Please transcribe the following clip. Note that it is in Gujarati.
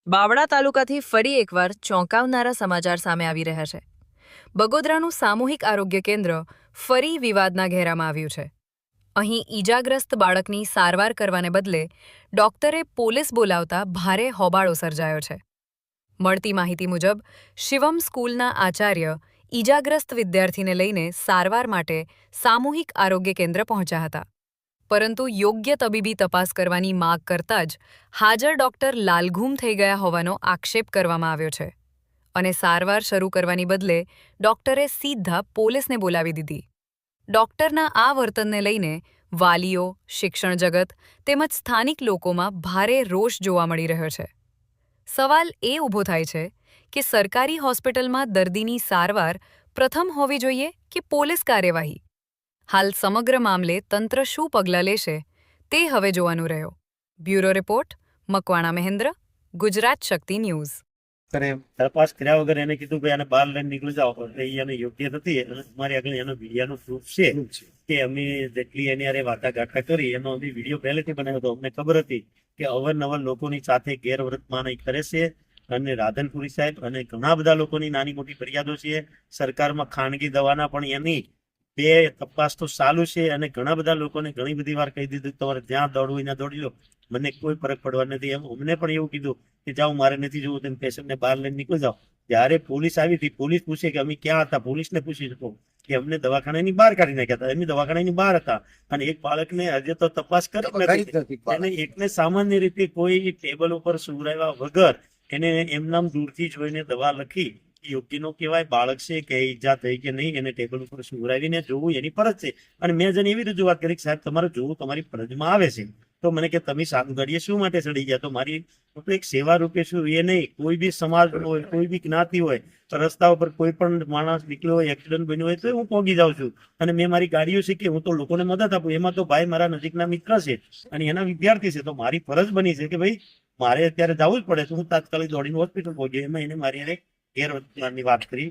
બાવળા તાલુકાથી ફરી એકવાર ચોંકાવનારા સમાચાર સામે આવી રહ્યા છે. બગોદરાનું સામૂહિક આરોગ્ય કેન્દ્ર ફરી વિવાદના ઘેરામાં આવ્યું છે. અહીં ઈજાગ્રસ્ત બાળકની સારવાર કરવાને બદલે ડોક્ટરે પોલીસ બોલાવતા ભારે હોબાળો સર્જાયો છે. મળતી માહિતી મુજબ શિવમ સ્કૂલના આચાર્ય ઈજાગ્રસ્ત વિદ્યાર્થીને લઈને સારવાર માટે સામૂહિક આરોગ્ય કેન્દ્ર પહોંચ્યા હતા. પરંતુ યોગ્ય તબીબી તપાસ કરવાની માગ કરતાં જ હાજર ડોક્ટર લાલઘૂમ થઈ ગયા હોવાનો આક્ષેપ કરવામાં આવ્યો છે અને સારવાર શરૂ કરવાની બદલે ડોક્ટરે સીધા પોલીસને બોલાવી દીધી. ડોક્ટરના આ વર્તનને લઈને વાલીઓ, શિક્ષણ જગત તેમજ સ્થાનિક લોકોમાં ભારે રોષ જોવા મળી રહ્યો છે. સવાલ એ ઊભો થાય છે કે સરકારી હોસ્પિટલમાં દર્દીની સારવાર પ્રથમ હોવી જોઈએ કે પોલીસ કાર્યવાહી? હાલ સમગ્ર મામલે તંત્ર શું પગલાં લેશે તે હવે જોવાનું રહ્યો. બ્યુરો રિપોર્ટ, મકવાણા મહેન્દ્ર, ગુજરાત શક્તિ ન્યૂઝ. તપાસ કર્યા વગર એને કીધું કે આને બહાર લઈને નીકળી જાઓ, એટલે એને યોગ્ય નથી. અમારી આગળ એનો વિડીયોનો પ્રૂફ છે કે અમે જેટલી એની હારે વાટાઘાટા કરી એનો અમે વિડીયો પહેલેથી બનાવ્યો હતો. અમને ખબર હતી કે અવારનવાર લોકોની સાથે ગેરવર્તમાન કરે છે અને રાધનપુરી સાહેબ અને ઘણા બધા લોકોની નાની મોટી ફરિયાદો છે. સરકારમાં ખાનગી દવાના પણ એની બે તપાસ તો ચાલુ છે અને ઘણા બધા લોકોને ઘણી બધી વાર કહી દીધું તમારે જ્યાં દોડવું ત્યાં દોડી લો, મને કોઈ ફરક પડવા નથી. એમ અમને પણ એવું કીધું કે જાઓ, મારે નથી જોવું, તમે પેશન્ટને બહાર લઈને નીકળી જાઓ. જ્યારે પોલીસ આવી હતી, પોલીસ પૂછે કે અમે ક્યાં હતા, પોલીસને પૂછી શકો કે અમને દવાખાનાની બહાર કાઢી નાખ્યા હતા. એમની દવાખાનાની બહાર હતા અને એક બાળકને હજી તો તપાસ કરી નથી. એને એકને સામાન્ય રીતે કોઈ ટેબલ ઉપર સુવડાવ્યા વગર એને એમનામ દૂરથી જોઈને દવા લખી, યોગ્ય નો કહેવાય. બાળક છે કે ઈજા થઈ કે નહીં, એને ટેબલ ઉપર સુવડાવીને જોવું એની ફરજ છે. અને મેં જેને એવી રજૂઆત કરી કે સાહેબ તમારે જોવું તમારી ફરજમાં આવે છે, તો મને કે તમે સાત ઘડીએ શું માટે ચડી ગયા? તો મારી એક સેવા રૂપે શું એ નહીં, કોઈ બી સમાજ હોય, કોઈ બી જ્ઞાતિ હોય, તો રસ્તા ઉપર કોઈ પણ માણસ નીકળ્યો હોય, એક્સિડન્ટ બન્યો હોય, તો હું પહોંચી જાઉં છું. અને મેં મારી ગાડીઓ શીખી, હું તો લોકોને મદદ આપું. એમાં તો ભાઈ મારા નજીકના મિત્ર છે અને એના વિદ્યાર્થી છે, તો મારી ફરજ બની છે કે ભાઈ મારે અત્યારે જવું જ પડે. તો હું તાત્કાલિક દોડીને હોસ્પિટલ પહોંચ્યો. એમાં એને મારી ગેરવર્તમાનની વાત કરી.